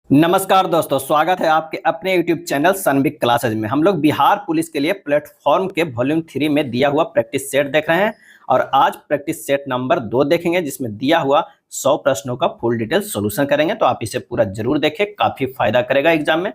नमस्कार दोस्तों, स्वागत है आपके अपने YouTube चैनल सनबिग क्लासेज में। हम लोग बिहार पुलिस के लिए प्लेटफॉर्म के वॉल्यूम 3 में दिया हुआ प्रैक्टिस सेट देख रहे हैं और आज प्रैक्टिस सेट नंबर 2 देखेंगे, जिसमें दिया हुआ 100 प्रश्नों का फुल डिटेल सॉल्यूशन करेंगे। तो आप इसे पूरा जरूर देखें, काफी फायदा करेगा एग्जाम में।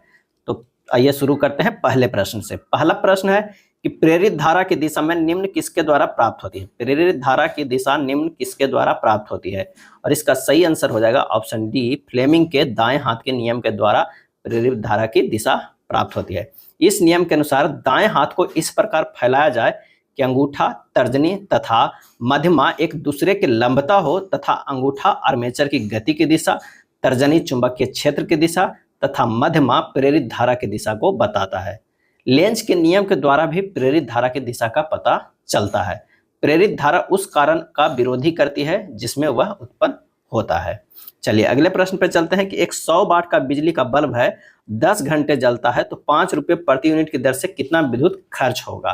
तो आइए शुरू करते हैं पहले प्रश्न से। पहला प्रश्न है कि प्रेरित धारा की दिशा में निम्न किसके द्वारा प्राप्त होती है। प्रेरित धारा की दिशा निम्न किसके द्वारा प्राप्त होती है, और इसका सही आंसर हो जाएगा ऑप्शन डी, फ्लेमिंग के दाएं हाथ के नियम के द्वारा प्रेरित धारा की दिशा प्राप्त होती है। इस नियम के अनुसार दाएं हाथ को इस प्रकार फैलाया जाए कि अंगूठा, तर्जनी तथा मध्यमा एक दूसरे के लंबता हो तथा अंगूठा आर्मेचर की गति की दिशा, तर्जनी चुंबकीय क्षेत्र की दिशा तथा मध्यमा प्रेरित धारा की दिशा को बताता है। लेंज के नियम के द्वारा भी प्रेरित धारा की दिशा का पता चलता है। प्रेरित धारा उस कारण का विरोधी करती है जिसमें वह उत्पन्न होता है। चलिए अगले प्रश्न पर चलते हैं कि एक 100 वाट का बिजली का बल्ब है, 10 घंटे जलता है, तो 5 रुपये प्रति यूनिट की दर से कितना विद्युत खर्च होगा।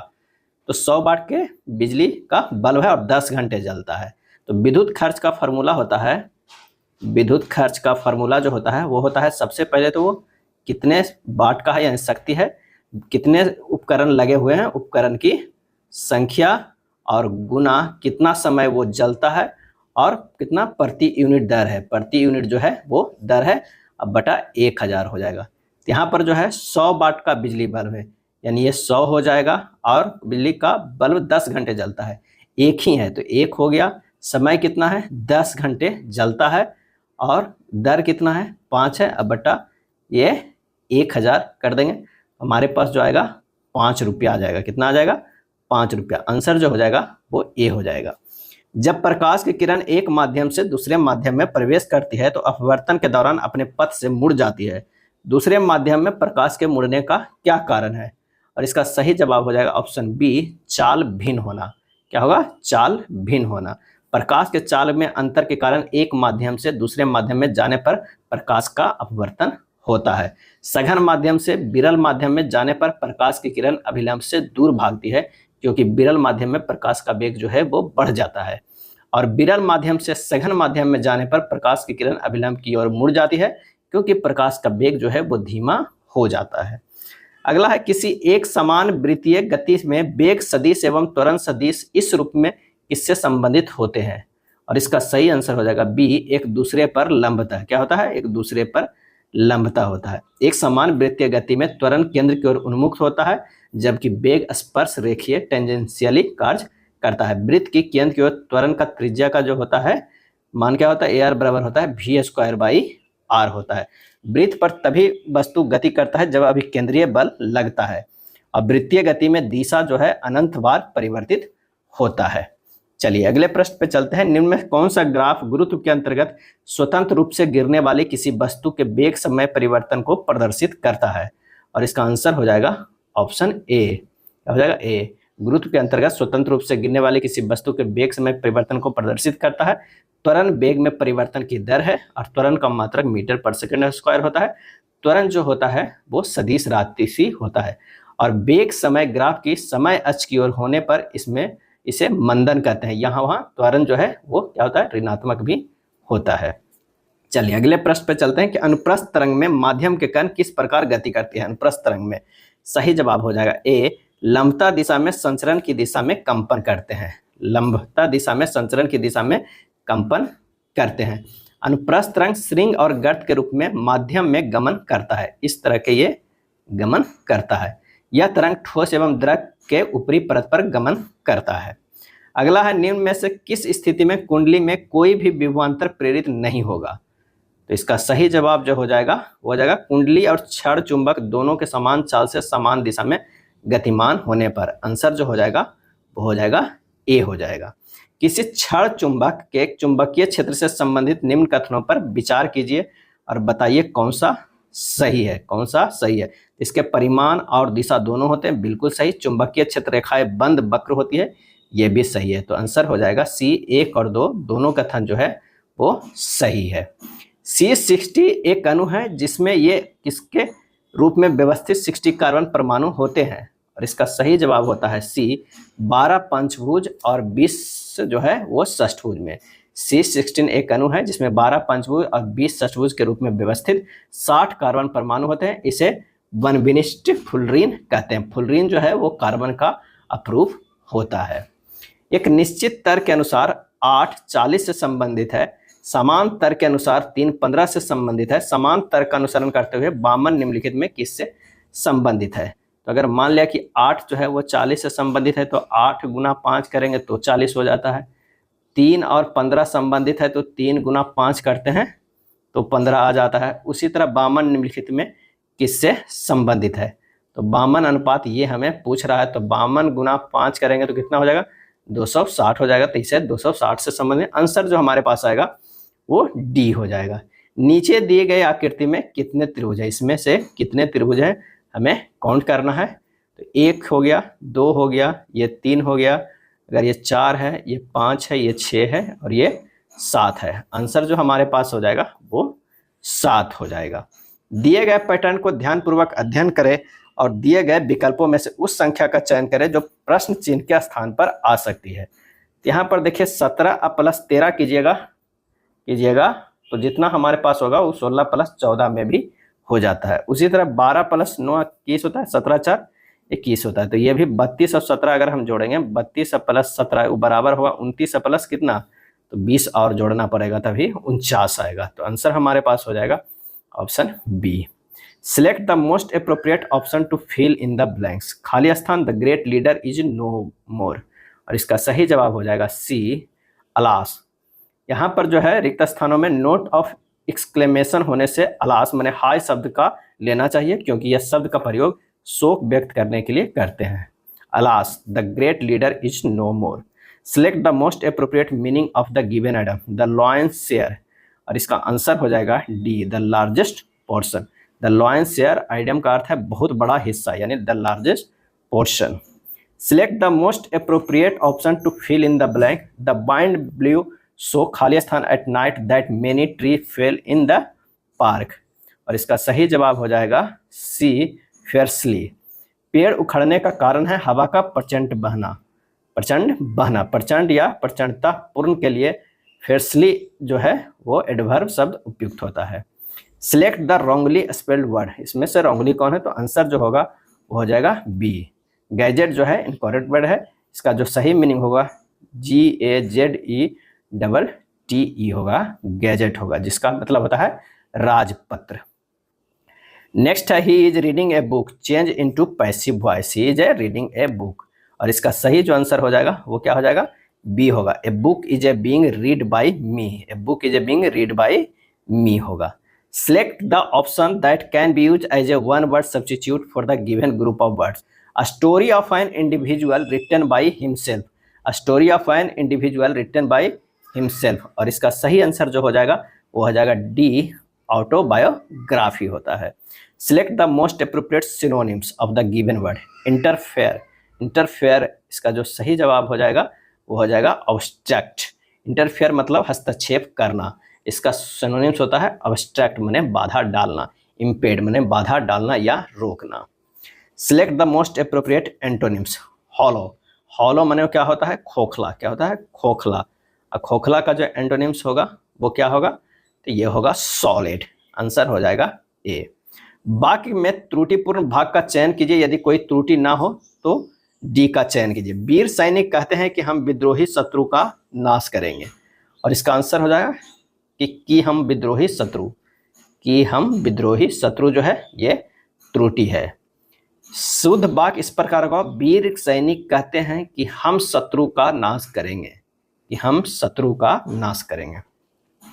तो 100 वाट के बिजली का बल्ब है और 10 घंटे जलता है, तो विद्युत खर्च का फॉर्मूला होता है, विद्युत खर्च का फॉर्मूला जो होता है वो होता है, सबसे पहले तो वो कितने वाट का है यानी शक्ति है, कितने उपकरण लगे हुए हैं, उपकरण की संख्या और गुना कितना समय वो जलता है और कितना प्रति यूनिट दर है, प्रति यूनिट जो है वो दर है, अब बटा 1000 हो जाएगा। यहाँ पर जो है 100 वाट का बिजली बल्ब है, यानी ये 100 हो जाएगा और बिजली का बल्ब 10 घंटे जलता है, एक ही है तो 1 हो गया। समय कितना है, 10 घंटे जलता है और दर कितना है, 5 है, अब बटा ये 1000 कर देंगे, हमारे पास जो आएगा 5 रुपया आ जाएगा। कितना आ जाएगा, 5 रुपया। आंसर जो हो जाएगा वो ए हो जाएगा। जब प्रकाश की किरण एक माध्यम से दूसरे माध्यम में प्रवेश करती है तो अपवर्तन के दौरान अपने पथ से मुड़ जाती है। दूसरे माध्यम में प्रकाश के मुड़ने का क्या कारण है, और इसका सही जवाब हो जाएगा ऑप्शन बी, चाल भिन्न होना। क्या होगा, चाल भिन्न होना। प्रकाश के चाल में अंतर के कारण एक माध्यम से दूसरे माध्यम में जाने पर प्रकाश का अपवर्तन होता है। सघन माध्यम से विरल माध्यम में जाने पर प्रकाश की किरण अभिलंब से दूर भागती है, क्योंकि विरल माध्यम में प्रकाश का वेग जो है वो बढ़ जाता है, और विरल माध्यम से सघन माध्यम में जाने पर प्रकाश की किरण अभिलंब की ओर मुड़ जाती है, क्योंकि प्रकाश का वेग जो है वो धीमा हो जाता है। अगला है, किसी एक समान वृत्तीय गति में वेग सदिश एवं त्वरण सदिश इस रूप में किससे संबंधित होते हैं, और इसका सही आंसर हो जाएगा बी, एक दूसरे पर लंबता। क्या होता है, एक दूसरे पर लंबता होता है। एक समान वृत्तीय गति में त्वरण केंद्र की ओर उन्मुख होता है, जबकि वेग स्पर्श रेखीय टेंजेंशियली कार्य करता है। वृत्त की केंद्र की ओर त्वरण का त्रिज्या का जो होता है मान क्या होता है, ए आर बराबर होता है v² होता है। वृत्त पर तभी वस्तु गति करता है जब अभिकेंद्रीय बल लगता है, और वृत्तीय गति में दिशा जो है अनंत बार परिवर्तित होता है। चलिए अगले प्रश्न पे चलते हैं। निम्न में कौन सा ग्राफ गुरुत्व के अंतर्गत स्वतंत्र रूप से गिरने वाली किसी वस्तु के वेग समय परिवर्तन को प्रदर्शित करता है, और इसका आंसर हो जाएगा ऑप्शन ए, हो जाएगा ए, गुरुत्व के अंतर्गत स्वतंत्र रूप से गिरने वाली किसी वस्तु के वेग समय परिवर्तन को प्रदर्शित करता है। त्वरण वेग में परिवर्तन की दर है और त्वरण का मात्रक मीटर पर सेकंड स्क्वायर होता है। त्वरण जो होता है वो सदिश राशिसी होता है, और वेग समय ग्राफ की समय अक्ष की ओर होने पर इसमें इसे मंदन कहते हैं। यहाँ वहाँ त्वरण जो है वो क्या होता है, ऋणात्मक भी होता है। चलिए अगले प्रश्न पे चलते हैं कि अनुप्रस्थ तरंग में माध्यम के कण किस प्रकार गति करती है। अनुप्रस्थ तरंग में सही जवाब हो जाएगा ए, लंबता दिशा में संचरण की दिशा में कंपन करते हैं। लंबता दिशा में संचरण की दिशा में कंपन करते हैं। अनुप्रस्थ तरंग श्रृंग और गर्त के रूप में माध्यम में गमन करता है, इस तरह के ये गमन करता है। यह तरंग ठोस एवं द्रव के ऊपरी परत पर गमन करता है। अगला है, निम्न में से किस स्थिति में कुंडली में कोई भी विभवांतर प्रेरित नहीं होगा। तो इसका सही जवाब जो हो जाएगा वो हो जाएगा कुंडली और क्षण चुंबक दोनों के समान चाल से समान दिशा में गतिमान होने पर। आंसर जो हो जाएगा वो हो जाएगा ए हो जाएगा। किसी क्षण चुंबक के चुंबकीय क्षेत्र से संबंधित निम्न कथनों पर विचार कीजिए और बताइए कौन सा सही है, कौन सा सही है। इसके परिमाण और दिशा दोनों होते हैं, बिल्कुल सही। चुंबकीय क्षेत्र रेखाएं बंद वक्र होती है, ये भी सही है। तो आंसर हो जाएगा सी, 1 और 2 दोनों कथन जो है वो सही है। C60 एक अणु है जिसमें ये किसके रूप में व्यवस्थित 60 कार्बन परमाणु होते हैं, और इसका सही जवाब होता है सी, 12 पंचभुज और 20 जो है वो षष्ठभुज में। C16 एक अणु है जिसमें 12 पंचभुज और 20 षट्भुज के रूप में व्यवस्थित 60 कार्बन परमाणु होते हैं। इसे वन विशिष्ट फुलरीन कहते हैं। फुलरीन जो है वो कार्बन का अप्रूव होता है। एक निश्चित तर्क के अनुसार 8 40 से संबंधित है। समान तर्क के अनुसार 3 15 से संबंधित है। समान तर्क का अनुसरण करते हुए वामन निम्नलिखित में किससे संबंधित है? तो अगर मान लिया कि 8 जो है वो 40 से संबंधित है तो 8 गुना 5 करेंगे तो 40 हो जाता है। 3 और 15 संबंधित है तो 3 गुना 5 करते हैं तो 15 आ जाता है। उसी तरह वामन निम्नलिखित में किससे संबंधित है? तो वामन अनुपात ये हमें पूछ रहा है, तो वामन गुना 5 करेंगे तो कितना हो जाएगा? 260 हो जाएगा। तो इसे 260 से संबंधित आंसर जो हमारे पास आएगा वो डी हो जाएगा। नीचे दिए गए आकृति में कितने त्रिभुज है? इसमें से कितने त्रिभुज हैं हमें काउंट करना है। तो 1 हो गया, 2 हो गया, ये 3 हो गया, अगर ये 4 है, ये 5 है, ये 6 है और ये 7 है। आंसर जो हमारे पास हो जाएगा वो 7 हो जाएगा। दिए गए पैटर्न को ध्यानपूर्वक अध्ययन करें और दिए गए विकल्पों में से उस संख्या का चयन करें जो प्रश्न चिन्ह के स्थान पर आ सकती है। यहाँ पर देखिए 17 + 13 कीजिएगा तो जितना हमारे पास होगा वो 16 + 14 में भी हो जाता है। उसी तरह 12 + 9 21 होता है, 17 × 4 21 होता है। तो ये भी 32 और 17 अगर हम जोड़ेंगे, 32 + 17 वो बराबर होगा 29 प्लस कितना? तो 20 और जोड़ना पड़ेगा तभी 49 आएगा। तो आंसर हमारे पास हो जाएगा option B. Select the most appropriate option to fill in the blanks. खाली स्थान the great leader is no more, और इसका सही जवाब हो जाएगा सी अलास। यहाँ पर जो है रिक्त स्थानों में नोट ऑफ एक्सक्लेमेशन होने से अलास माने हाय शब्द का लेना चाहिए, क्योंकि यह शब्द का प्रयोग शोक व्यक्त करने के लिए करते हैं। Alas the great leader is no more. Select the most appropriate meaning of the given item the lion's share, और इसका आंसर हो जाएगा D the largest portion. The lion's share item का अर्थ है बहुत बड़ा हिस्सा, यानी the largest portion. Select the most appropriate option to fill in the blank. The wind blew so खाली स्थान at night that many tree fell in the park, और इसका सही जवाब हो जाएगा सी फेयर्सली। पेड़ उखड़ने का कारण है हवा का प्रचंड बहना। प्रचंड या प्रचंडता पूर्ण के लिए फेयर्सली जो है वो एडवर्ब शब्द उपयुक्त होता है। Select the wrongly spelled word. इसमें से रॉन्गली कौन है? तो आंसर जो होगा वो हो जाएगा बी। गैजेट जो है इनकरेक्ट वर्ड है। इसका जो सही मीनिंग होगा GAZETE होगा, गैजेट होगा, जिसका मतलब होता है राजपत्र। नेक्स्ट है he is reading a book, change into passive voice. He is a reading a book, और इसका सही जो आंसर हो जाएगा वो क्या हो जाएगा? बी होगा। A book is a being read by me. A book is a being read by me होगा। Select the option that can be used as a one-word substitute for the given group of words. A story of an individual written by himself. A story of an individual written by himself. और इसका सही answer जो हो जाएगा वो हो जाएगा D autobiography होता है। Select the most appropriate synonyms of the given word. Interfere. Interfere इसका जो सही जवाब हो जाएगा वो हो जाएगा obstruct. Interfere मतलब हस्तक्षेप करना। इसका सिनोनिम्स होता है अब्स्ट्रैक्ट माने बाधा डालना, इम्पेड माने बाधा डालना या रोकना। Select the most appropriate antonyms. Hollow. Hollow माने क्या होता है? खोखला। क्या होता है? खोखला। और खोखला का जो एंटोनिम्स होगा वो क्या होगा? तो ये होगा सॉलिड। आंसर हो जाएगा ए। वाक्य में त्रुटिपूर्ण भाग का चयन कीजिए। यदि कोई त्रुटि ना हो तो डी का चयन कीजिए। वीर सैनिक कहते हैं कि हम विद्रोही शत्रु का नाश करेंगे, और इसका आंसर हो जाएगा कि हम विद्रोही शत्रु जो है ये त्रुटि है। शुद्ध वाक्य इस प्रकार का, वीर सैनिक कहते हैं कि हम शत्रु का नाश करेंगे।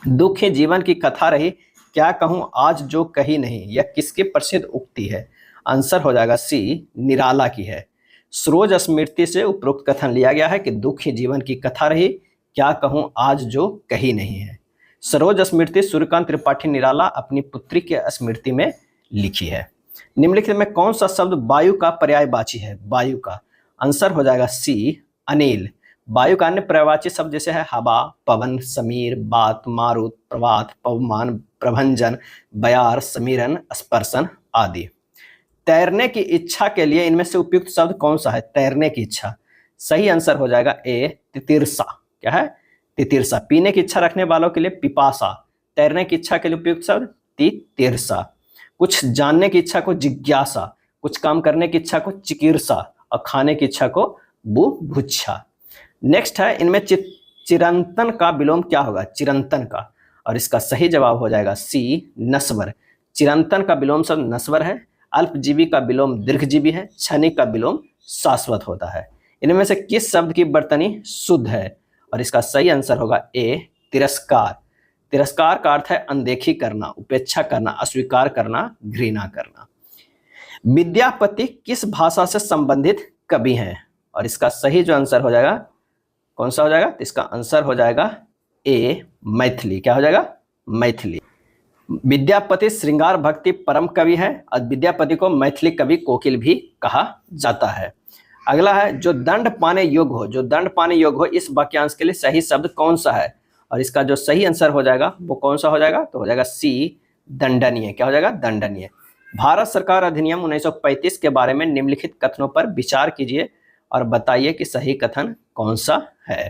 दुखी जीवन की कथा रही, क्या कहूँ आज जो कही नहीं, यह किसकी प्रसिद्ध उक्ति है? आंसर हो जाएगा सी निराला की है। सरोज स्मृति से उपरोक्त कथन लिया गया है कि दुखी जीवन की कथा रही, क्या कहूँ आज जो कही नहीं है। सरोज स्मृति सूर्यकांत त्रिपाठी निराला अपनी पुत्री के स्मृति में लिखी है। निम्नलिखित में कौन सा शब्द वायु का पर्यायवाची है? वायु का आंसर हो जाएगा सी अनिल। वायु का अन्य पर्यायवाची शब्द जैसे है हवा, पवन, समीर, बात, मारुत, प्रभात, पवमान, प्रभंजन, बयार, समीरन, स्पर्शन आदि। तैरने की इच्छा के लिए इनमें से उपयुक्त शब्द कौन सा है? तैरने की इच्छा। सही आंसर हो जाएगा ए तितिर्षा। क्या है? तितिरसा। पीने की इच्छा रखने वालों के लिए पिपासा। तैरने की इच्छा के लिए उपयुक्त शब्द तितिरसा। कुछ जानने की इच्छा को जिज्ञासा। कुछ काम करने की इच्छा को चिकीर्षा और खाने की इच्छा को बुभुक्षा। नेक्स्ट है, इनमें चिरंतन का विलोम क्या होगा? चिरंतन का, और इसका सही जवाब हो जाएगा सी, नस्वर। चिरंतन का विलोम शब्द नस्वर है। अल्पजीवी का विलोम दीर्घजीवी है। क्षणिक का विलोम शाश्वत होता है। इनमें से किस शब्द की वर्तनी शुद्ध है? और इसका सही आंसर होगा ए, तिरस्कार। तिरस्कार का अर्थ है अनदेखी करना, उपेक्षा करना, अस्वीकार करना, घृणा करना। विद्यापति किस भाषा से संबंधित कवि हैं? और इसका सही जो आंसर हो जाएगा, कौन सा हो जाएगा? तो इसका आंसर हो जाएगा ए, मैथिली। क्या हो जाएगा? मैथिली। विद्यापति श्रृंगार भक्ति परम कवि है और विद्यापति को मैथिली कवि कोकिल भी कहा जाता है। अगला है, जो दंड पाने योग्य हो, जो दंड पाने योग्य हो, इस वाक्यांश के लिए सही शब्द कौन सा है? और इसका जो सही आंसर हो जाएगा वो कौन सा हो जाएगा? तो हो जाएगा सी, दंडनीय। क्या हो जाएगा? दंडनीय। भारत सरकार अधिनियम 1935 के बारे में निम्नलिखित कथनों पर विचार कीजिए और बताइए कि सही कथन कौन सा है।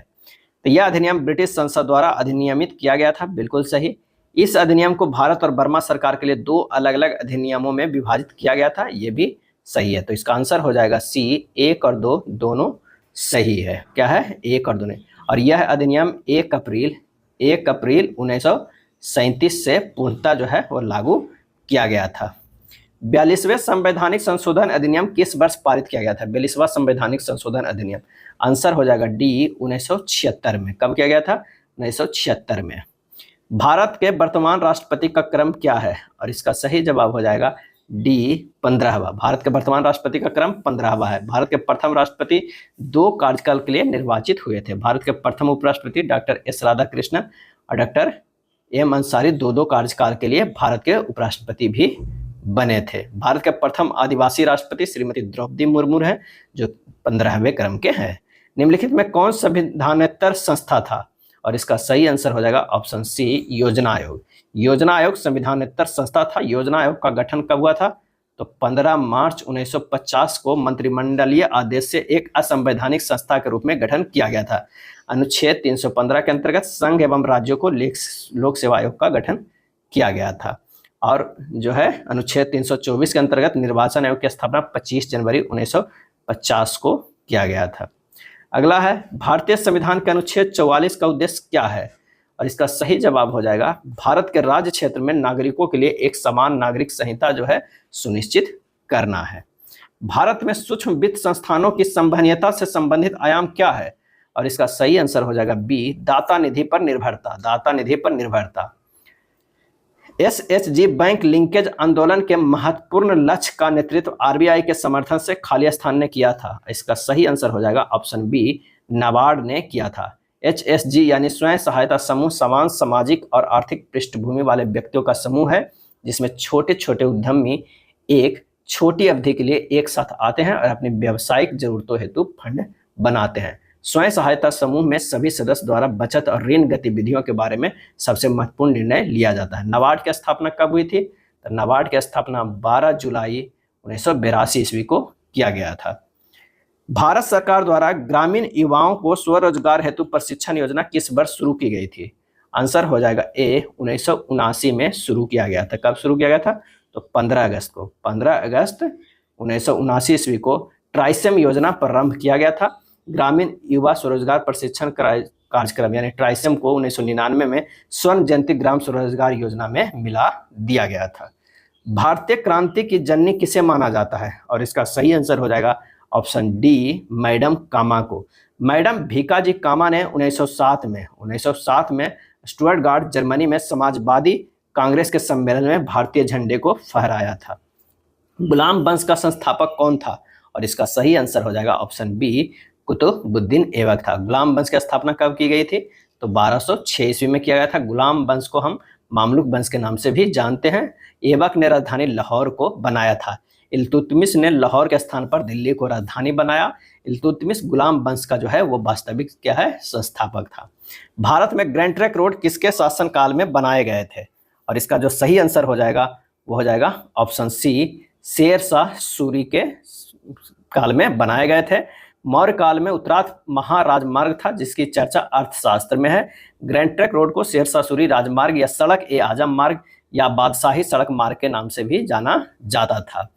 तो यह अधिनियम ब्रिटिश संसद द्वारा अधिनियमित किया गया था, बिल्कुल सही। इस अधिनियम को भारत और बर्मा सरकार के लिए दो अलग अलग अधिनियमों में विभाजित किया गया था, यह भी सही है। तो इसका आंसर हो जाएगा सी, 1 और 2 दोनों सही है। क्या है? 1 और 2 नहीं। और यह अधिनियम 1 अप्रैल 1937 से पूर्णतः जो है वो लागू किया गया था। 42वें संवैधानिक संशोधन अधिनियम किस वर्ष पारित किया गया था? 42वां संवैधानिक संशोधन अधिनियम, आंसर हो जाएगा डी, 1976 में। कब किया गया था? 1976 में। भारत के वर्तमान राष्ट्रपति का क्रम क्या है? और इसका सही जवाब हो जाएगा डी, 15वां। भारत के वर्तमान राष्ट्रपति का क्रम 15वां है। भारत के प्रथम राष्ट्रपति 2 कार्यकाल के लिए निर्वाचित हुए थे। भारत के प्रथम उपराष्ट्रपति डॉक्टर एस राधाकृष्णन और डॉक्टर एम अंसारी 2 कार्यकाल के लिए भारत के उपराष्ट्रपति भी बने थे। भारत के प्रथम आदिवासी राष्ट्रपति श्रीमती द्रौपदी मुर्मू हैं, जो 15वें क्रम के हैं। निम्नलिखित में कौन संविधानेतर संस्था था? और इसका सही आंसर हो जाएगा ऑप्शन सी, योजना आयोग। योजना आयोग संविधानेतर संस्था था। योजना आयोग का गठन कब हुआ था? तो 15 मार्च 1950 को मंत्रिमंडलीय आदेश से एक असंवैधानिक संस्था के रूप में गठन किया गया था। अनुच्छेद 315 के अंतर्गत संघ एवं राज्यों को लोक सेवा आयोग का गठन किया गया था। और जो है अनुच्छेद 324 के अंतर्गत निर्वाचन आयोग की स्थापना 25 जनवरी 1950 को किया गया था। अगला है, भारतीय संविधान के अनुच्छेद 44 का उद्देश्य क्या है? और इसका सही जवाब हो जाएगा भारत के राज्य क्षेत्र में नागरिकों के लिए एक समान नागरिक संहिता जो है सुनिश्चित करना है। भारत में सूक्ष्म वित्त संस्थानों की संवहनीयता से संबंधित आयाम क्या है? और इसका सही आंसर हो जाएगा बी, दाता निधि पर निर्भरता। दाता निधि पर निर्भरता। एसएचजी बैंक लिंकेज आंदोलन के महत्वपूर्ण लक्ष्य का नेतृत्व आरबीआई के समर्थन से खाली स्थान ने किया था। इसका सही आंसर हो जाएगा ऑप्शन बी, नाबार्ड ने किया था। एचएसजी यानी स्वयं सहायता समूह समान सामाजिक और आर्थिक पृष्ठभूमि वाले व्यक्तियों का समूह है, जिसमें छोटे छोटे उद्यमी एक छोटी अवधि के लिए एक साथ आते हैं और अपनी व्यावसायिक जरूरतों हेतु फंड बनाते हैं। स्वयं सहायता समूह में सभी सदस्य द्वारा बचत और ऋण गतिविधियों के बारे में सबसे महत्वपूर्ण निर्णय लिया जाता है। नाबार्ड की स्थापना कब हुई थी? तो नाबार्ड की स्थापना 12 जुलाई 1982 ईस्वी को किया गया था। भारत सरकार द्वारा ग्रामीण युवाओं को स्वरोजगार हेतु प्रशिक्षण योजना किस वर्ष शुरू की गई थी? आंसर हो जाएगा ए, 1979 में शुरू किया गया था। कब शुरू किया गया था? तो 15 अगस्त को। 15 अगस्त 1979 ईस्वी को ट्राइसेम योजना प्रारंभ किया गया था। ग्रामीण युवा स्वरोजगार प्रशिक्षण कार्यक्रम यानी ट्राइसेम को 1999 में स्वर्ण जयंती ग्राम स्वरोजगार योजना में मिला दिया गया था। भारतीय क्रांति की जननी किसे माना जाता है? और इसका सही आंसर हो जाएगा ऑप्शन डी, मैडम कामा को। मैडम भीकाजी कामा ने 1907 में स्टुटगार्ट जर्मनी में समाजवादी कांग्रेस के सम्मेलन में भारतीय झंडे को फहराया था। गुलाम वंश का संस्थापक कौन था? और इसका सही आंसर हो जाएगा ऑप्शन बी, कुतुबुद्दीन ऐबक था। गुलाम वंश की स्थापना कब की गई थी? तो 1206 ईस्वी में किया गया था। गुलाम वंश को हम मामलुक वंश के नाम से भी जानते हैं। ऐबक ने राजधानी लाहौर को बनाया था। इल्तुतमिश ने लाहौर के स्थान पर दिल्ली को राजधानी बनाया। इल्तुतमिश गुलाम वंश का जो है वो वास्तविक क्या है? संस्थापक था। भारत में ग्रैंड ट्रंक रोड किसके शासनकाल में बनाए गए थे? और इसका जो सही आंसर हो जाएगा वो हो जाएगा ऑप्शन सी, शेर शाह सूरी के काल में बनाए गए थे। मौर्य काल में उत्तरार्ध महाराजमार्ग था जिसकी चर्चा अर्थशास्त्र में है। ग्रैंड ट्रंक रोड को शेरशाह सूरी राजमार्ग या सड़क ए आजम मार्ग या बादशाही सड़क मार्ग के नाम से भी जाना जाता था।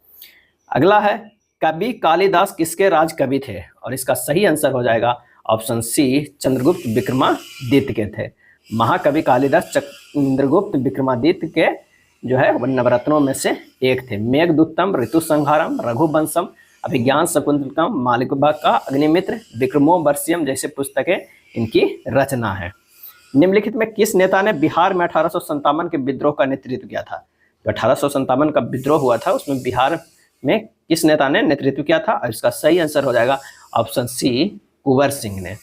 अगला है, कवि कालिदास किसके राज कवि थे? और इसका सही आंसर हो जाएगा ऑप्शन सी, चंद्रगुप्त विक्रमादित्य के थे। महाकवि कालिदास चंद्रगुप्त विक्रमादित्य के जो है नवरत्नों में से एक थे। मेघदूतम, ऋतु संहारम, रघुवंशम, अभिज्ञान शकुंतलम, मालविका का अग्निमित्र, विक्रमोर्वशीयम जैसे पुस्तकें इनकी रचना है। निम्नलिखित में किस नेता ने बिहार में 1857 के विद्रोह का नेतृत्व किया था? जो 1857 का विद्रोह हुआ था उसमें बिहार में किस नेता ने नेतृत्व किया था? और इसका सही आंसर हो जाएगा ऑप्शन सी, कुंवर सिंह ने।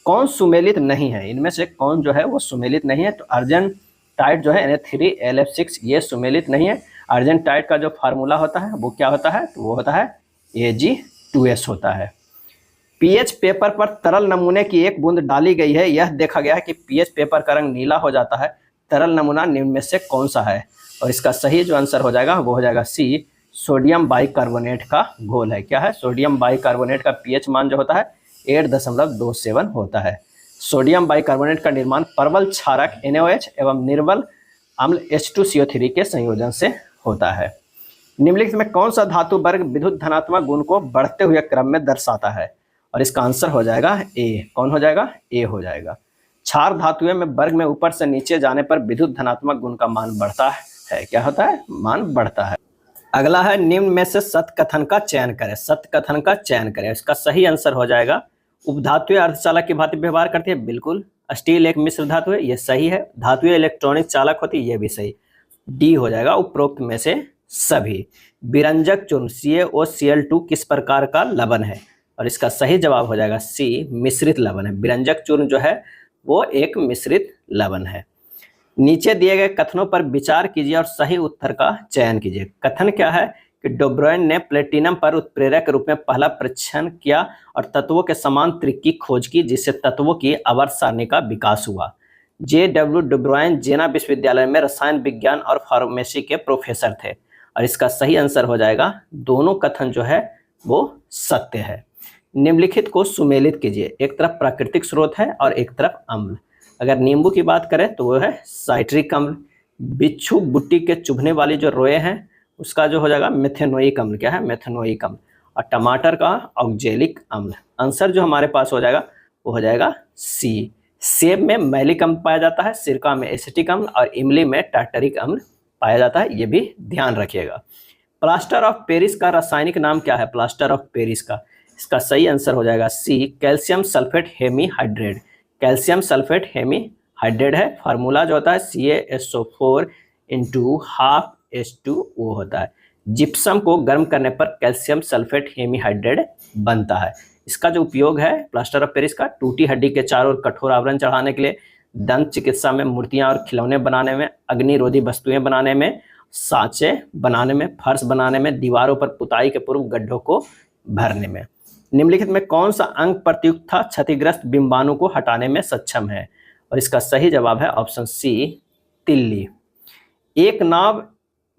कौन सुमेलित नहीं है? इनमें से कौन जो है वो सुमेलित नहीं है? तो अर्जेंटाइट जो है Na3LF6 ये सुमेलित नहीं है। अर्जेंटाइट का जो फार्मूला होता है वो क्या होता है? तो वो होता है Ag2S होता है। पीएच पेपर पर तरल नमूने की एक बूंद डाली गई है, यह देखा गया है कि पीएच पेपर का रंग नीला हो जाता है। तरल नमूना निम्न में से कौन सा है? और इसका सही जो आंसर हो जाएगा वो हो जाएगा सी, सोडियम बाइकार्बोनेट का घोल है। क्या है? सोडियम बाइकार्बोनेट का पीएच मान जो होता है 8.27 होता है। सोडियम बाइकार्बोनेट का निर्माण परवल क्षारक NaOH एवं निर्मल अम्ल H2CO3 के संयोजन से होता है। निम्नलिखित में कौन सा धातु वर्ग विद्युत धनात्मक गुण को बढ़ते हुए क्रम में दर्शाता है? और इसका आंसर हो जाएगा ए। कौन हो जाएगा? ए हो जाएगा। क्षार धातुएं में वर्ग में ऊपर से नीचे जाने पर विद्युत धनात्मक गुण का मान बढ़ता है। क्या होता है? मान बढ़ता है। अगला है, निम्न में से सत्य कथन का चयन करें। सत्य कथन का चयन करें। इसका सही आंसर हो जाएगा, उपधातुएं अर्धचालक की भांति व्यवहार करती है। बिल्कुल। स्टील एक मिश्र धातु है, ये सही है। धातुएं इलेक्ट्रॉनिक चालक होती है, ये भी सही। डी हो जाएगा उपरोक्त में से सभी। विरंजक चूर्ण CaOCl2 किस प्रकार का लवण है? और इसका सही जवाब हो जाएगा सी, मिश्रित लवण है। विरंजक चूर्ण जो है वो एक मिश्रित लवण है। नीचे दिए गए कथनों पर विचार कीजिए और सही उत्तर का चयन कीजिए। कथन क्या है कि डोब्रोइन ने प्लेटिनम पर उत्प्रेरक के रूप में पहला परीक्षण किया और तत्वों के समान त्रिक की खोज की, जिससे तत्वों की आवर्त सारणी का विकास हुआ। J.W. डोब्रोइन जेना विश्वविद्यालय में रसायन विज्ञान और फार्मेसी के प्रोफेसर थे। और इसका सही आंसर हो जाएगा, दोनों कथन जो है वो सत्य है। निम्नलिखित को सुमेलित कीजिए। एक तरफ प्राकृतिक स्रोत है और एक तरफ अम्ल। अगर नींबू की बात करें तो वो है साइट्रिक अम्ल। बिच्छू बुट्टी के चुभने वाली जो रोए हैं उसका जो हो जाएगा मेथेनोइक अम्ल। क्या है? मेथेनोइक अम्ल। और टमाटर का ऑक्जेलिक अम्ल। आंसर जो हमारे पास हो जाएगा वो हो जाएगा सी। सेब में मैलिक अम्ल पाया जाता है, सिरका में एसिटिक अम्ल और इमली में टार्टरिक अम्ल पाया जाता है। ये भी ध्यान रखिएगा। प्लास्टर ऑफ पेरिस का रासायनिक नाम क्या है? प्लास्टर ऑफ पेरिस का, इसका सही आंसर हो जाएगा C, calcium sulphate hemihydrate. Calcium sulphate hemihydrate है। फार्मूला जो होता है CaSO4 × ½ H2O होता है। जिप्सम को गर्म करने पर कैल्शियम सल्फेट हेमीहाइड्रेट बनता है। इसका जो उपयोग है प्लास्टर ऑफ पेरिस का, टूटी हड्डी के चारों ओर कठोर आवरण चढ़ाने के लिए, दंत चिकित्सा में, मूर्तियां और खिलौने बनाने में, अग्निरोधी वस्तुएं बनाने में, सांचे बनाने में, फर्श बनाने में, दीवारों पर पुताई के पूर्व गड्ढों को भरने में। निम्नलिखित में कौन सा अंग प्रत्युक्त था क्षतिग्रस्त बिंबाणु को हटाने में सक्षम है? और इसका सही जवाब है ऑप्शन सी, तिल्ली। एक नाव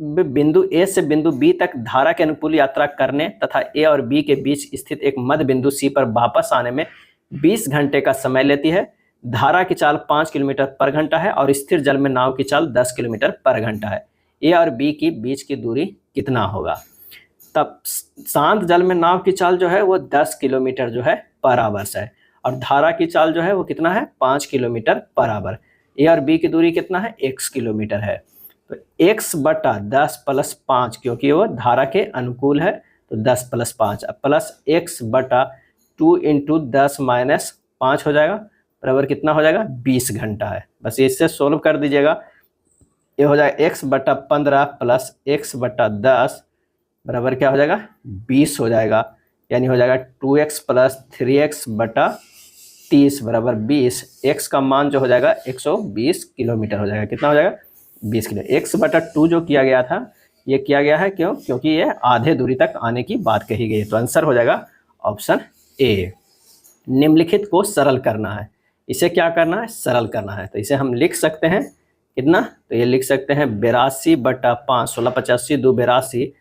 बिंदु ए से बिंदु बी तक धारा के अनुकूल यात्रा करने तथा ए और बी के बीच स्थित एक मध्य बिंदु सी पर वापस आने में 20 घंटे का समय लेती है। धारा की चाल 5 किलोमीटर पर घंटा है और स्थिर जल में नाव की चाल 10 किलोमीटर पर घंटा है। ए और बी की बीच की दूरी कितना होगा? तब शांत जल में नाव की चाल जो है वो 10 किलोमीटर जो है पर आवर है और धारा की चाल जो है वो कितना है? 5 किलोमीटर पर आवर। ए और बी की दूरी कितना है? x किलोमीटर है। तो x/10 + 5, क्योंकि वो धारा के अनुकूल है तो 10 + 5 प्लस x/2 × 10 - 5 हो जाएगा, बराबर कितना हो जाएगा? 20 घंटा है। बस इससे सोल्व कर दीजिएगा। ये हो जाएगा x/15 + x/10 बराबर क्या हो जाएगा? 20 हो जाएगा। यानी हो जाएगा 2x + 3x/30 बराबर 20। x का मान जो हो जाएगा 120 किलोमीटर हो जाएगा। कितना हो जाएगा? 20 किलो। x/2 जो किया गया था ये किया गया है क्यों? क्योंकि ये आधे दूरी तक आने की बात कही गई है। तो आंसर हो जाएगा ऑप्शन ए। निम्नलिखित को सरल करना है। इसे क्या करना है? सरल करना है। तो इसे हम लिख सकते हैं कितना? तो ये लिख सकते हैं 82/5, 16 85 2 82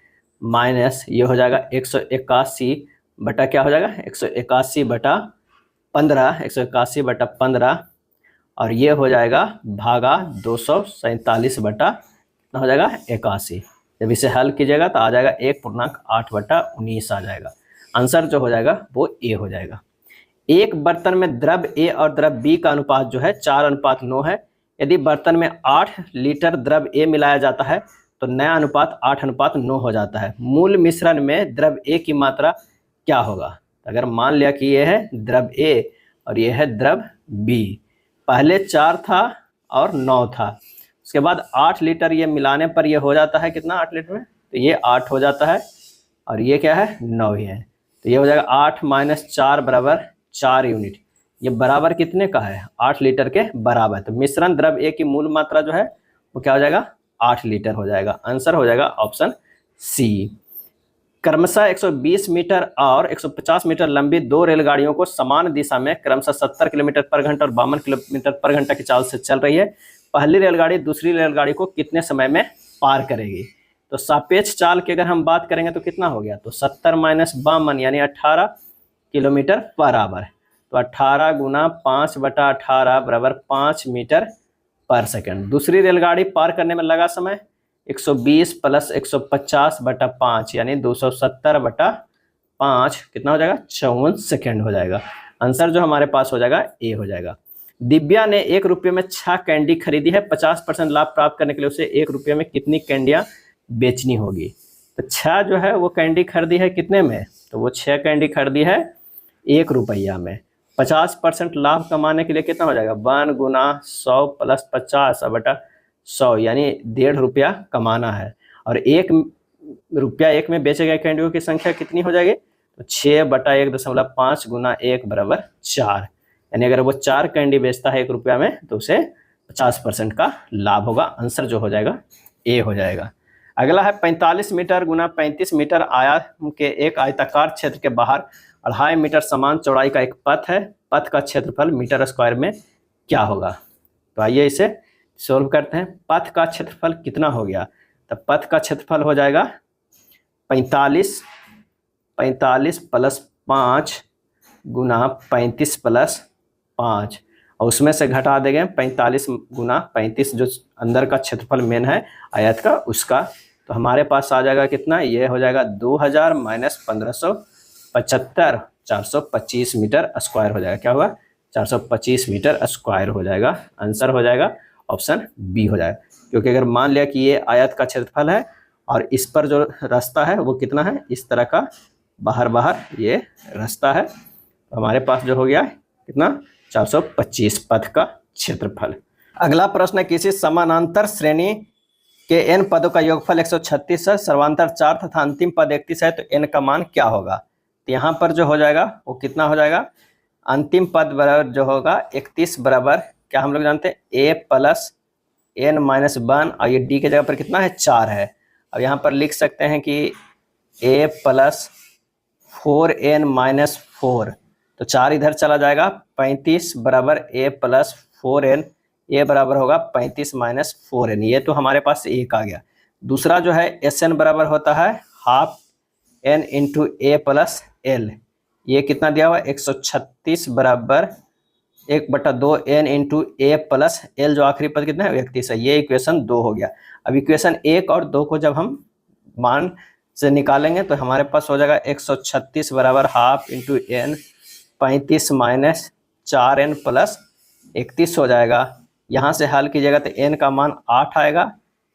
माइनस ये हो जाएगा 181 बटा क्या हो जाएगा 181 बटा 15, 181 बटा 15, और ये हो जाएगा भागा 247 बटा कितना हो जाएगा 81। जब इसे हल कीजिएगा तो आ जाएगा 1.8 बटा 19 आ जाएगा। आंसर जो हो जाएगा वो ए हो जाएगा। एक बर्तन में द्रव ए और द्रव बी का अनुपात जो है 4:9 है। यदि बर्तन में 8 लीटर द्रव ए मिलाया जाता है तो नया अनुपात 8:9 हो जाता है। मूल मिश्रण में द्रव ए की मात्रा क्या होगा? अगर मान लिया कि ये है द्रव ए और ये है द्रव बी, पहले 4 था और 9 था, उसके बाद 8 लीटर ये मिलाने पर ये हो जाता है कितना 8 लीटर में, तो ये 8 हो जाता है और ये क्या है 9 ही है, तो ये हो जाएगा 8 - 4 बराबर 4 यूनिट। ये बराबर कितने का है? 8 लीटर के बराबर। तो मिश्रण द्रव ए की मूल मात्रा जो है वो क्या हो जाएगा 8 लीटर हो जाएगा। आंसर हो जाएगा ऑप्शन सी। क्रमशः 120 मीटर और 150 मीटर लंबी दो रेलगाड़ियों को समान दिशा में क्रमशः 70 किलोमीटर पर घंटा और 52 किलोमीटर पर घंटा की चाल से चल रही है। पहली रेलगाड़ी दूसरी रेलगाड़ी को कितने समय में पार करेगी? तो सापेक्ष चाल की अगर हम बात करेंगे तो कितना हो गया? तो 70 - 52 यानी 18 किलोमीटर पर आवर। तो 18 गुना 5/18 बराबर 5 मीटर पर सेकंड। दूसरी रेलगाड़ी पार करने में लगा समय 120 + 150 बटा 5 यानी 270 बटा 5 कितना हो जाएगा 54 सेकेंड हो जाएगा। आंसर जो हमारे पास हो जाएगा ए हो जाएगा। दिव्या ने 1 रुपये में 6 कैंडी खरीदी है। 50% लाभ प्राप्त करने के लिए उसे 1 रुपये में कितनी कैंडियां बेचनी होगी? तो 6 जो है वो कैंडी खरीदी है कितने में? तो वो 6 कैंडी खरीदी है 1 रुपया में। 50% लाभ कमाने के लिए कितना हो जाएगा 1 गुना 100 + 50 बटा 100 यानी 1.5 रुपया कमाना है। और 1 रुपया 1 में बेचे गए कैंडियों की संख्या कितनी हो जाएगी? तो 6/1.5 गुना 1 बराबर 4 यानी अगर वो 4 कैंडी बेचता है 1 रुपया में तो उसे 50% का लाभ होगा। आंसर जो हो जाएगा ए हो जाएगा। अगला है 45 मीटर गुना 35 मीटर आयाम के एक आयताकार क्षेत्र के बाहर 2.5 मीटर समान चौड़ाई का एक पथ है। पथ का क्षेत्रफल मीटर स्क्वायर में क्या होगा? तो आइए इसे सोल्व करते हैं। पथ का क्षेत्रफल कितना हो गया? तो पथ का क्षेत्रफल हो जाएगा 45 + 5 गुना 35 + 5 और उसमें से घटा देंगे 45 गुना 35 जो अंदर का क्षेत्रफल मेन है आयत का उसका, तो हमारे पास आ जाएगा कितना? ये हो जाएगा 2000 - 1575 425 मीटर स्क्वायर हो जाएगा। क्या होगा? 425 मीटर स्क्वायर हो जाएगा। आंसर हो जाएगा ऑप्शन बी हो जाएगा। क्योंकि अगर मान लिया कि ये आयत का क्षेत्रफल है और इस पर जो रास्ता है वो कितना है इस तरह का बाहर ये रास्ता है, तो हमारे पास जो हो गया कितना 425 पथ का क्षेत्रफल। अगला प्रश्न है किसी समानांतर श्रेणी के n पदों का योगफल 136 है, सर्वांतर 4 तथा अंतिम पद 31 है, तो n का मान क्या होगा? तो यहाँ पर जो हो जाएगा वो कितना हो जाएगा? अंतिम पद बराबर जो होगा 31 बराबर क्या हम लोग जानते हैं a + n - 1 और ये d के जगह पर कितना है 4 है। अब यहाँ पर लिख सकते हैं कि a + 4n - 4, तो 4 इधर चला जाएगा 35 बराबर a + 4n, a बराबर होगा 35 - 4n, ये तो हमारे पास एक आ गया। दूसरा जो है sn बराबर होता है ½ n × a + l, ये कितना दिया हुआ 136 बराबर 1/2 n × a + l जो आखिरी पद कितना है 31 है। ये इक्वेशन 2 हो गया। अब इक्वेशन 1 और 2 को जब हम मान से निकालेंगे तो हमारे पास हो जाएगा 136 बराबर ½ × n 35 - 4n + 31 हो जाएगा। यहाँ से हल कीजिएगा तो n का मान 8 आएगा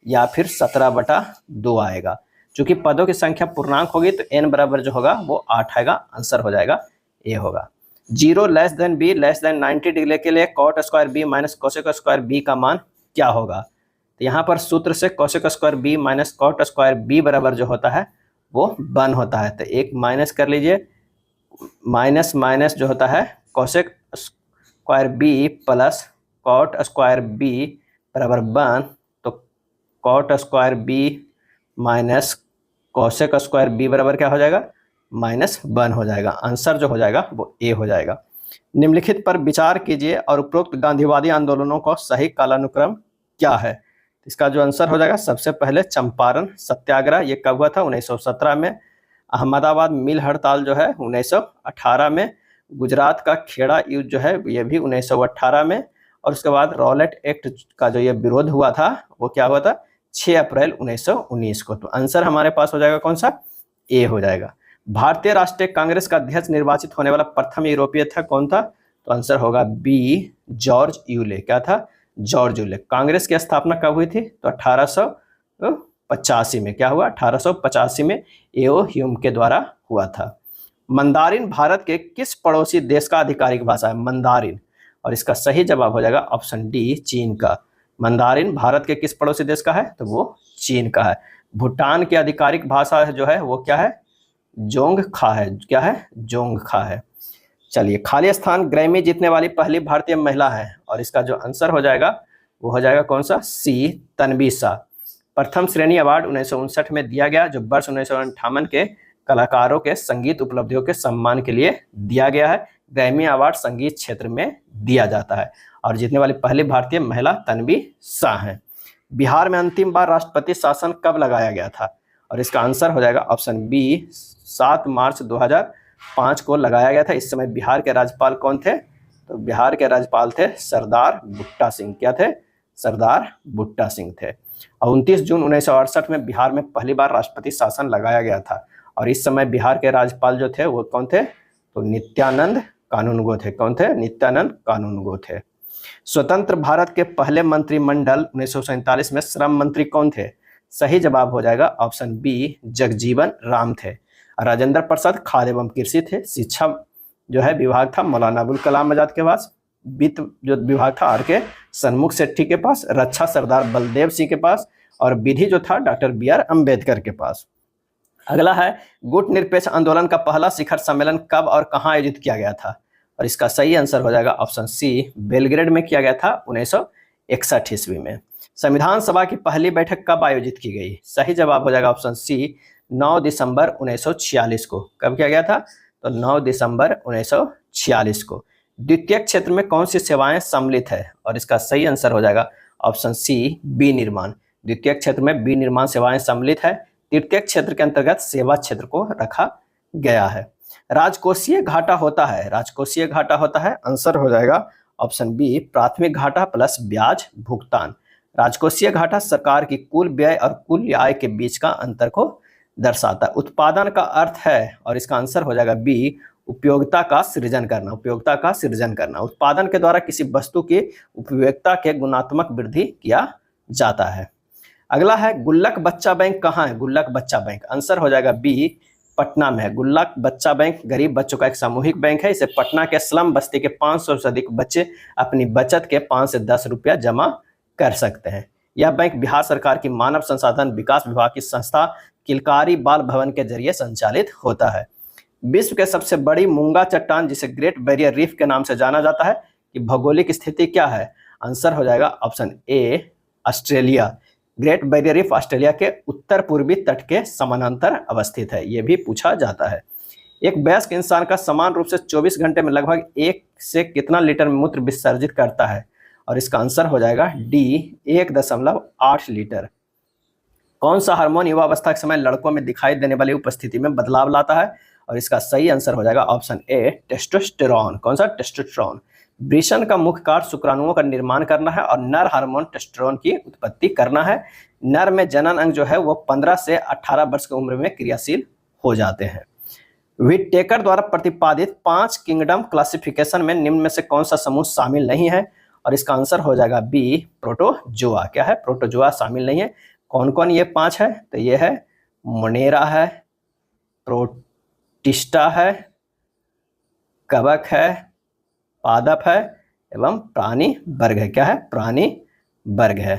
या फिर 17/2 आएगा। चूंकि पदों की संख्या पूर्णांक होगी तो n बराबर जो होगा वो 8 आएगा। आंसर हो जाएगा ए होगा। 0 < b < 90 डिग्री के लिए cot square b - cosec square b का मान क्या होगा? तो यहाँ पर सूत्र से cosec square b - cot square b बराबर जो होता है वो 1 होता है, तो एक माइनस कर लीजिए, माइनस जो होता है cosec square b + cot square b बराबर 1, तो cot square b - cosec square b बराबर क्या हो जाएगा -1 हो जाएगा। आंसर जो हो जाएगा वो ए हो जाएगा। निम्नलिखित पर विचार कीजिए और उपरोक्त गांधीवादी आंदोलनों का सही कालानुक्रम क्या है? इसका जो आंसर हो जाएगा सबसे पहले चंपारण सत्याग्रह, ये कब हुआ था 1917 में। अहमदाबाद मिल हड़ताल जो है 1918 में, गुजरात का खेड़ा युद्ध जो है ये भी 1918 में, और उसके बाद रॉलेट एक्ट का जो ये विरोध हुआ था वो क्या हुआ था 6 अप्रैल 1919 को। तो आंसर हमारे पास हो जाएगा कौन सा, ए हो जाएगा। भारतीय राष्ट्रीय कांग्रेस का अध्यक्ष निर्वाचित होने वाला प्रथम यूरोपीय था कौन था, तो आंसर होगा बी, जॉर्ज यूले। क्या था, जॉर्ज यूले। कांग्रेस की स्थापना कब हुई थी, तो 1885 में। क्या हुआ, 1885 में एओ ह्यूम के द्वारा हुआ था। मंदारिन भारत के किस पड़ोसी देश का आधिकारिक भाषा है, मंदारिन, और इसका सही जवाब हो जाएगा ऑप्शन डी, चीन का। मंदारिन भारत के किस पड़ोसी देश का है, तो वो चीन का है। भूटान की आधिकारिक भाषा जो है वो क्या है, जोंगखा है। क्या है, जोंगखा है। चलिए, खाली स्थान ग्रैमी जीतने वाली पहली भारतीय महिला है, और इसका जो आंसर हो जाएगा वो हो जाएगा कौन सा, सी, तन्वी शाह। प्रथम श्रेणी अवार्ड 1959 में दिया गया, जो वर्ष 1958 के कलाकारों के संगीत उपलब्धियों के सम्मान के लिए दिया गया है। ग्रैमी अवार्ड संगीत क्षेत्र में दिया जाता है, और जीतने वाली पहली भारतीय महिला तन्वी शाह है। बिहार में अंतिम बार राष्ट्रपति शासन कब लगाया गया था, और इसका आंसर हो जाएगा ऑप्शन बी, 7 मार्च 2005 को लगाया गया था। इस समय बिहार के राज्यपाल कौन थे, तो बिहार के राज्यपाल थे सरदार बुट्टा सिंह। क्या थे, सरदार बुट्टा सिंह थे। और 29 जून 1968 में बिहार में पहली बार राष्ट्रपति शासन लगाया गया था, और इस समय बिहार के राज्यपाल जो थे वो कौन थे, तो नित्यानंद कानूनगो थे। कौन थे, नित्यानंद कानूनगो थे। स्वतंत्र भारत के पहले मंत्रिमंडल 1947 में श्रम मंत्री कौन थे, सही जवाब हो जाएगा ऑप्शन बी, जगजीवन राम थे। राजेंद्र प्रसाद खाद्य एवं कृषि थे। शिक्षा जो है विभाग था मौलाना अबुल कलाम आजाद के पास। वित्त जो विभाग था आर के सन्मुख सेट्टी के पास। रक्षा सरदार बलदेव सिंह के पास, और विधि जो था डॉक्टर बी आर अम्बेडकर के पास। अगला है, गुट निरपेक्ष आंदोलन का पहला शिखर सम्मेलन कब और कहां आयोजित किया गया था, और इसका सही आंसर हो जाएगा ऑप्शन सी, बेलग्रेड में किया गया था 1961 ईस्वी में। संविधान सभा की पहली बैठक कब आयोजित की गई, सही जवाब हो जाएगा ऑप्शन सी, 9 दिसंबर 1946 को। कब किया गया था, तो 9 दिसंबर 1946 को। द्वितीय क्षेत्र में कौन सी सेवाएं सम्मिलित है, और इसका सही आंसर हो जाएगा ऑप्शन सी, बी निर्माण। द्वितीय क्षेत्र में बी निर्माण सेवाएं सम्मिलित है। तृतीय क्षेत्र के अंतर्गत सेवा क्षेत्र को रखा गया है। राजकोषीय घाटा होता है, राजकोषीय घाटा होता है, आंसर हो जाएगा ऑप्शन बी, प्राथमिक घाटा प्लस ब्याज भुगतान। राजकोषीय घाटा सरकार की कुल व्यय और कुल आय के बीच का अंतर को दर्शाता है। उत्पादन का अर्थ है, और इसका आंसर हो जाएगा बी, उपयोगिता का सृजन करना। उपयोगिता का सृजन करना, उत्पादन के द्वारा किसी वस्तु की उपयोगिता के गुणात्मक वृद्धि किया जाता है। अगला है, गुल्लक बच्चा बैंक कहाँ है, गुल्लक बच्चा बैंक, आंसर हो जाएगा बी, पटना में है। गुल्लक बच्चा बैंक गरीब बच्चों का एक सामूहिक बैंक है। इसे पटना के स्लम बस्ती के 500 से अधिक बच्चे अपनी बचत के 5 से 10 रुपया जमा कर सकते हैं। यह बैंक बिहार सरकार की मानव संसाधन विकास विभाग की संस्था किलकारी बाल भवन के जरिए संचालित होता है। विश्व के सबसे बड़ी मूंगा चट्टान जिसे ग्रेट बैरियर रीफ के नाम से जाना जाता है, कि भौगोलिक स्थिति क्या है, आंसर हो जाएगा option A, Australia. Great barrier reef Australia के उत्तर पूर्वी तट के समानांतर अवस्थित है, यह भी पूछा जाता है। एक वयस्क इंसान का समान रूप से 24 घंटे में लगभग 1 से कितना लीटर मूत्र विसर्जित करता है, और इसका आंसर हो जाएगा डी, 1.8 लीटर। कौन सा हार्मोन युवावस्था के समय लड़कों में दिखाई देने वाली उपस्थिति में बदलाव लाता है, और इसका सही आंसर हो जाएगा ऑप्शन ए, टेस्टोस्टेरॉन। कौन सा, टेस्टोस्टेरॉन। वृषण का मुख्य कार्य शुक्राणुओं का निर्माण करना है, और नर हार्मोन टेस्टोस्टेरॉन की उत्पत्ति करना है। नर में जनन अंग जो है वो 15 से 18 वर्ष की उम्र में क्रियाशील हो जाते हैं। व्हिटेकर द्वारा प्रतिपादित 5 किंगडम क्लासिफिकेशन में निम्न में से कौन सा समूह शामिल नहीं है, और इसका आंसर हो जाएगा बी, प्रोटोजोआ। क्या है, प्रोटोजोआ शामिल नहीं है। कौन कौन ये 5 है, तो ये है मोनेरा है, प्रोटिस्टा है, कवक है, पादप है, एवं प्राणी वर्ग है। क्या है, प्राणी वर्ग है।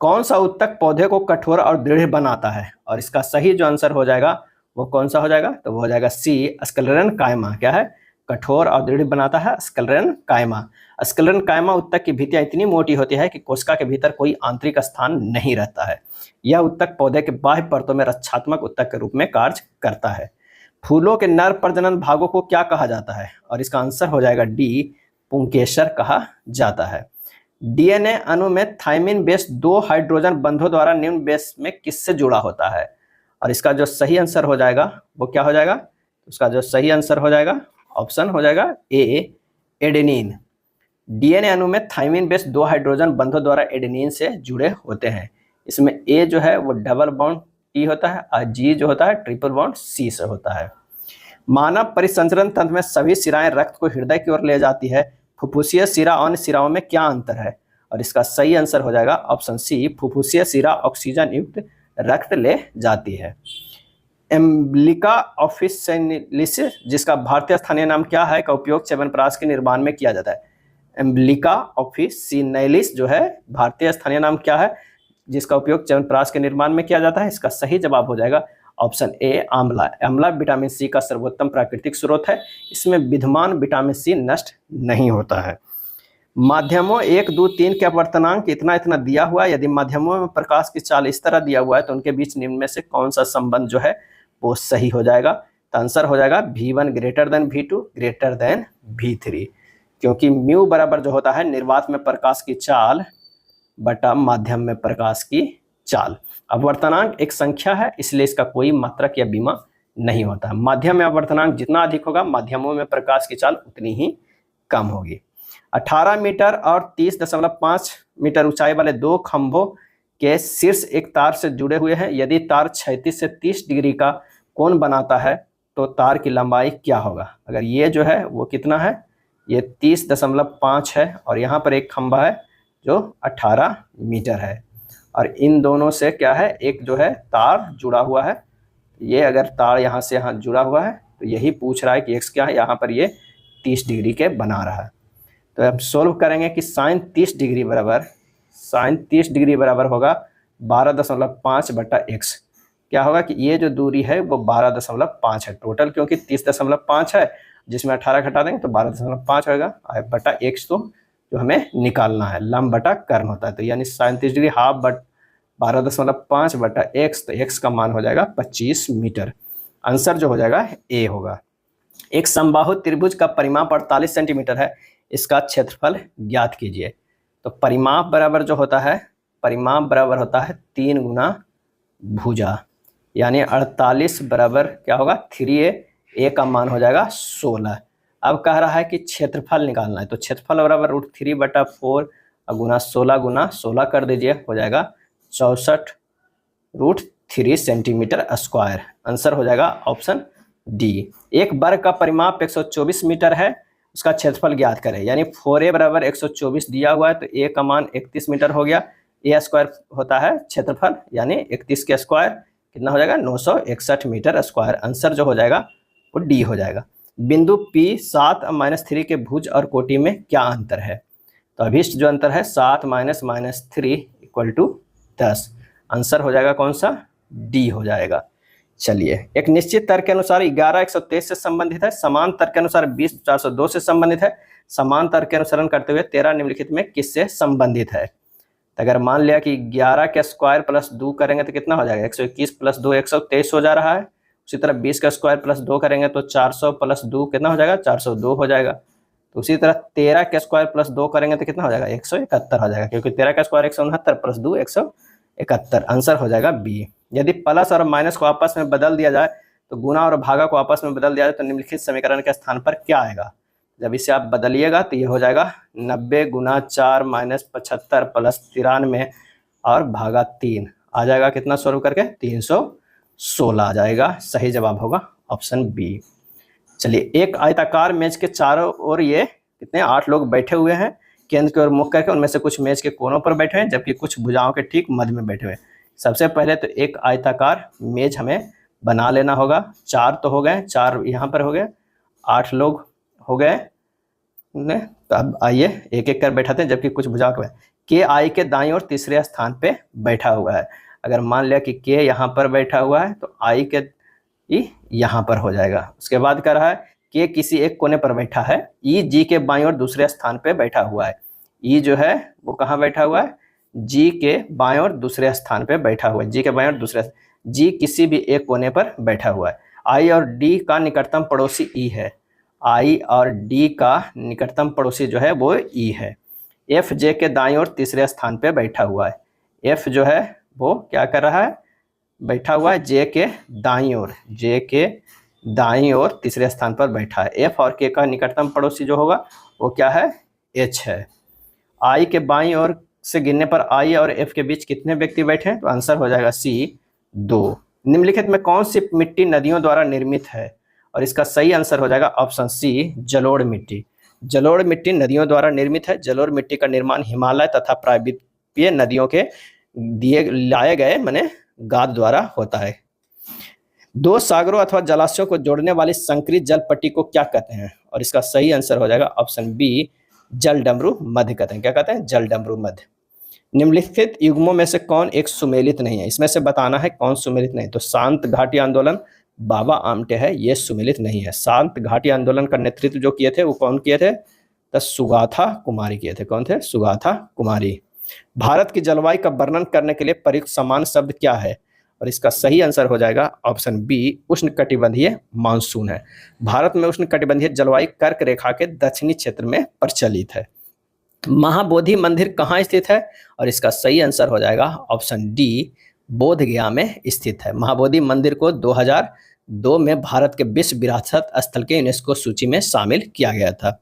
कौन सा उत्तक पौधे को कठोर और दृढ़ बनाता है, और इसका सही जो आंसर हो जाएगा वो कौन सा हो जाएगा, तो वो हो जाएगा सी, स्क्लेरन कायमा। क्या है, कठोर और दृढ़ बनाता है स्क्लेरन कायमा। स्क्लेरन कायमा उत्तक की भित्तियां इतनी मोटी होती है कि कोशिका के भीतर कोई आंतरिक स्थान नहीं रहता है। यह उत्तक पौधे के बाह्य परतों में रक्षात्मक उत्तक के रूप में कार्य करता है। फूलों के नर प्रजनन भागों को क्या कहा जाता है, और इसका आंसर हो जाएगा डी, पुंकेसर कहा जाता है। डीएनए अणु में थाइमिन बेस 2 हाइड्रोजन बंधों द्वारा निम्न बेस में किससे जुड़ा होता है, और इसका जो सही आंसर हो जाएगा वो क्या हो जाएगा, उसका जो सही आंसर हो जाएगा ऑप्शन हो जाएगा ए, एडेनिन। डीएनए अणु में थाइमिन बेस 2 हाइड्रोजन बंधों द्वारा एडेनिन से जुड़े होते हैं। इसमें ए जो है वो डबल बॉन्ड टी होता है और जी जो होता है ट्रिपल बॉन्ड सी से होता है। मानव परिसंचरण तंत्र में सभी शिराएं रक्त को हृदय की ओर ले जाती है। फुफ्फुसीय शिरा अन्य शिराओं में क्या अंतर है, और इसका सही आंसर हो जाएगा ऑप्शन सी, फुफ्फुसीय शिरा ऑक्सीजन युक्त रक्त ले जाती है। एम्ब्लिका ऑफिशियलिस जिसका भारतीय स्थानीय नाम क्या है का उपयोग च्यवनप्राश के निर्माण में किया जाता है। एम्ब्लिका ऑफिशियलिस जो है भारतीय स्थानीय नाम क्या है जिसका उपयोग च्यवनप्राश के निर्माण में किया जाता है, इसका सही जवाब हो जाएगा ऑप्शन ए, आंवला। आंवला विटामिन सी का सर्वोत्तम प्राकृतिक स्रोत है, इसमें विद्यमान विटामिन सी नष्ट नहीं होता है। माध्यमों 1, 2, 3 के अपवर्तनांक इतना इतना दिया हुआ है। यदि माध्यमों में प्रकाश की चाल इस तरह दिया हुआ है तो उनके बीच निम्न में से कौन सा संबंध जो है वो सही हो जाएगा, तो आंसर हो जाएगा V1 greater than V2 greater than V3, क्योंकि म्यू बराबर जो होता है निर्वात में प्रकाश की चाल बटा माध्यम में प्रकाश की चाल। अपवर्तनांक एक संख्या है इसलिए इसका कोई मात्रक या बीमा नहीं होता है। माध्यम में अपवर्तनांक जितना अधिक होगा माध्यमों में प्रकाश की चाल उतनी ही कम होगी। 18 मीटर और 30.5 मीटर ऊंचाई वाले 2 खंभों के शीर्ष एक तार से जुड़े हुए हैं। यदि तार 36 से 30 डिग्री का कोण बनाता है तो तार की लंबाई क्या होगा। अगर ये जो है वो कितना है, ये 30.5 है और यहाँ पर एक खंभा है जो 18 मीटर है और इन दोनों से क्या है एक जो है तार जुड़ा हुआ है। ये अगर तार यहाँ से यहाँ जुड़ा हुआ है तो यही पूछ रहा है कि x क्या है, यहाँ पर ये 30 डिग्री के बना रहा है। तो हम सोल्व करेंगे कि साइन 30 डिग्री बराबर होगा 12.5 बटा x। क्या होगा कि ये जो दूरी है वो 12.5 है टोटल, क्योंकि 30.5 है जिसमें 18 घटा देंगे तो 12.5 होगा बटा x तो जो हमें निकालना है लंब बटा कर्ण होता है, तो यानी साइन 30 डिग्री हाफ बट 12.5 बटा x, तो x का मान हो जाएगा 25 मीटर। आंसर जो हो जाएगा ए होगा। एक समबाहु त्रिभुज का परिमाप 48 सेंटीमीटर है, इसका क्षेत्रफल ज्ञात कीजिए। तो परिमाप बराबर जो होता है, परिमाप बराबर होता है 3 गुना भुजा, यानी 48 बराबर क्या होगा 3a, a का मान हो जाएगा 16। अब कह रहा है कि क्षेत्रफल निकालना है, तो क्षेत्रफल बराबर √3 बटा 4 गुना 16 कर दीजिए, हो जाएगा 64√3 सेंटीमीटर स्क्वायर। आंसर हो जाएगा ऑप्शन डी। एक वर्ग का परिमाप 124 मीटर है, उसका क्षेत्रफल ज्ञात करें। यानी 4a बराबर 124 दिया हुआ है तो a का मान 31 मीटर हो गया। a स्क्वायर होता है क्षेत्रफल, यानी 31 के स्क्वायर कितना हो जाएगा 961 मीटर स्क्वायर। आंसर जो हो जाएगा वो डी हो जाएगा। बिंदु P 7 -3 के भुज और कोटि में क्या अंतर है। तो अभिष्ट जो अंतर है 7 - -3 = 10। आंसर हो जाएगा कौन सा, डी हो जाएगा। चलिए, एक निश्चित तर्क के अनुसार 11 123 से संबंधित है, समान तर्क के अनुसार 20 402 से संबंधित है, समान तर्क के अनुसरण करते हुए 13 निम्नलिखित में किससे संबंधित है। तो अगर मान लिया कि 11 के स्क्वायर प्लस 2 करेंगे तो कितना हो जाएगा 121 प्लस 2 123 हो जा रहा है। उसी तरह 20 का स्क्वायर प्लस 2 करेंगे तो 400 प्लस 2 कितना हो जाएगा 402 हो जाएगा। तो उसी तरह 13 के स्क्वायर प्लस 2 करेंगे तो कितना हो जाएगा 171 हो जाएगा, क्योंकि 13 का स्क्वायर 169 प्लस 2 171। आंसर हो जाएगा बी। यदि प्लस और माइनस को आपस में बदल दिया जाए तो गुना और भागा को आपस में बदल दिया जाए तो निम्नलिखित समीकरण के स्थान पर क्या आएगा। जब इसे आप बदलिएगा तो ये हो जाएगा 90 गुना 4 माइनस 75 प्लस 93 और भागा 3 आ जाएगा कितना सॉल्व करके 316 आ जाएगा। सही जवाब होगा ऑप्शन बी। चलिए, एक आयताकार मेज के चारों ओर ये कितने 8 लोग बैठे हुए हैं, केंद्र की ओर मुख करके। उनमें से कुछ मेज के कोनों पर बैठे हैं जबकि कुछ भुजाओं के ठीक मध्य में बैठे हुए हैं। सबसे पहले तो एक आयताकार मेज हमें बना लेना होगा। 4 तो हो गए, 4 यहाँ पर हो गए, 8 लोग हो गए। तो अब आइए एक एक कर बैठाते हैं जबकि कुछ भुजाओं के आई के दाईं ओर तीसरे स्थान पे बैठा हुआ है। अगर मान लिया कि के यहाँ पर बैठा हुआ है तो आई के यहाँ पर हो जाएगा। उसके बाद कह रहा है के किसी एक कोने पर बैठा है, ई जी के बाईं ओर दूसरे स्थान पे बैठा हुआ है। ई जो है वो कहाँ बैठा हुआ है, जी के बाईं ओर दूसरे स्थान पे बैठा हुआ है। जी के बाईं ओर दूसरे, जी किसी भी एक कोने पर बैठा हुआ है। आई और डी का निकटतम पड़ोसी ई है। आई और डी का निकटतम पड़ोसी जो है वो ई है। एफ जे के दाईं ओर तीसरे स्थान पे बैठा हुआ है। एफ जो है वो क्या कर रहा है, बैठा हुआ है जे के दाईं ओर, जे के दाईं ओर तीसरे स्थान पर बैठा है। एफ और के का निकटतम पड़ोसी जो होगा वो क्या है, एच है। आई के बाईं ओर से गिनने पर आई और एफ के बीच कितने व्यक्ति बैठे हैं, तो आंसर हो जाएगा सी 2। निम्नलिखित में कौन सी मिट्टी नदियों द्वारा निर्मित है, और इसका सही आंसर हो जाएगा ऑप्शन सी जलोढ़ मिट्टी। जलोढ़ मिट्टी नदियों द्वारा निर्मित है। जलोढ़ मिट्टी का निर्माण हिमालय तथा प्रायद्वीपीय नदियों के लाए गए माने गाद द्वारा होता है। दो सागरों अथवा जलाशयों को जोड़ने वाली संकरित जल पट्टी को क्या कहते हैं, और इसका सही आंसर हो जाएगा ऑप्शन बी जल डमरू मध्य कहते हैं। क्या कहते हैं, जल डमरू मध्य। निम्नलिखित युग्मों में से कौन एक सुमेलित नहीं है, इसमें से बताना है कौन सुमेलित नहीं। तो शांत घाटी आंदोलन बाबा आमटे है, ये सुमेलित नहीं है। शांत घाटी आंदोलन का नेतृत्व जो किए थे वो कौन किए थे, तो सुगाथा कुमारी किए थे। कौन थे, सुगाथा कुमारी। भारत की जलवायु का वर्णन करने के लिए प्रयुक्त समान शब्द क्या है, और इसका सही आंसर हो जाएगा ऑप्शन बी उष्णकटिबंधीय मानसून है। भारत में उष्णकटिबंधीय जलवायु कर्क रेखा के दक्षिणी क्षेत्र में प्रचलित है। महाबोधि मंदिर कहाँ स्थित है, और इसका सही आंसर हो जाएगा ऑप्शन डी बोध गया में स्थित है। महाबोधि मंदिर को 2002 में भारत के विश्व विरासत स्थल के यूनेस्को सूची में शामिल किया गया था।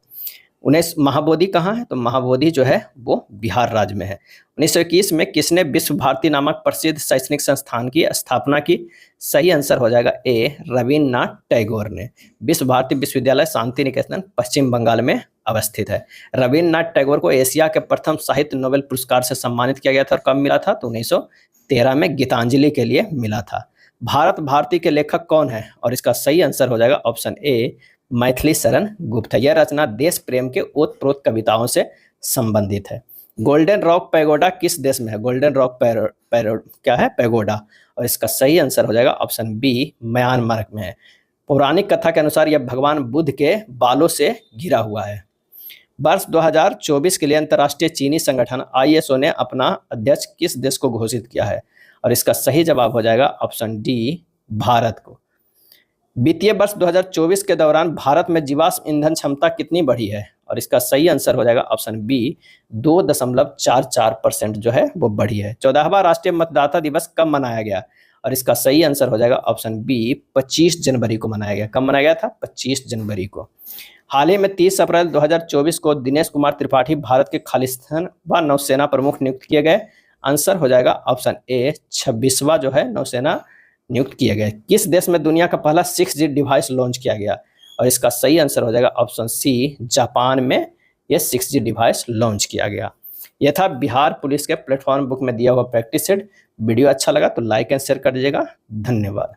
19 महाबोधि कहाँ है, तो महाबोधि जो है वो बिहार राज्य में है। 1921 में किसने विश्व भारती नामक प्रसिद्ध शैक्षणिक संस्थान की स्थापना की, सही आंसर हो जाएगा ए रविन्द्रनाथ टैगोर ने। विश्व भारती विश्वविद्यालय शांति निकेतन पश्चिम बंगाल में अवस्थित है। रविन्द्रनाथ टैगोर को एशिया के प्रथम साहित्य नोबेल पुरस्कार से सम्मानित किया गया था, और कब मिला था, तो 1913 में गीतांजलि के लिए मिला था। भारत भारती के लेखक कौन है, और इसका सही आंसर हो जाएगा ऑप्शन ए मैथिली शरण गुप्त है। यह रचना देश प्रेम के ओतप्रोत कविताओं से संबंधित है। गोल्डन रॉक पैगोडा किस देश में है, गोल्डन रॉक क्या है, पैगोडा, और इसका सही आंसर हो जाएगा ऑप्शन बी म्यांमार में है। पौराणिक कथा के अनुसार यह भगवान बुद्ध के बालों से घिरा हुआ है। वर्ष 2024 के लिए अंतर्राष्ट्रीय चीनी संगठन ISO ने अपना अध्यक्ष किस देश को घोषित किया है, और इसका सही जवाब हो जाएगा ऑप्शन डी भारत को। वित्तीय वर्ष 2024 के दौरान भारत में जीवाश्म ईंधन क्षमता कितनी बढ़ी है, और इसका सही आंसर हो जाएगा ऑप्शन बी 2.44% जो है वो बढ़ी है। 14वां राष्ट्रीय मतदाता दिवस कब मनाया गया, और इसका सही आंसर हो जाएगा ऑप्शन बी 25 जनवरी को मनाया गया। कब मनाया गया था, 25 जनवरी को। हाल ही में 30 अप्रैल 2024 को दिनेश कुमार त्रिपाठी भारत के खालिस्तान व नौसेना प्रमुख नियुक्त किए गए। आंसर हो जाएगा ऑप्शन ए 26वां जो है नौसेना नियुक्त किए गए। किस देश में दुनिया का पहला 6G डिवाइस लॉन्च किया गया, और इसका सही आंसर हो जाएगा ऑप्शन सी जापान में यह 6G डिवाइस लॉन्च किया गया। यह था बिहार पुलिस के प्लेटफॉर्म बुक में दिया हुआ प्रैक्टिस सेट। वीडियो अच्छा लगा तो लाइक एंड शेयर कर दीजिएगा। धन्यवाद।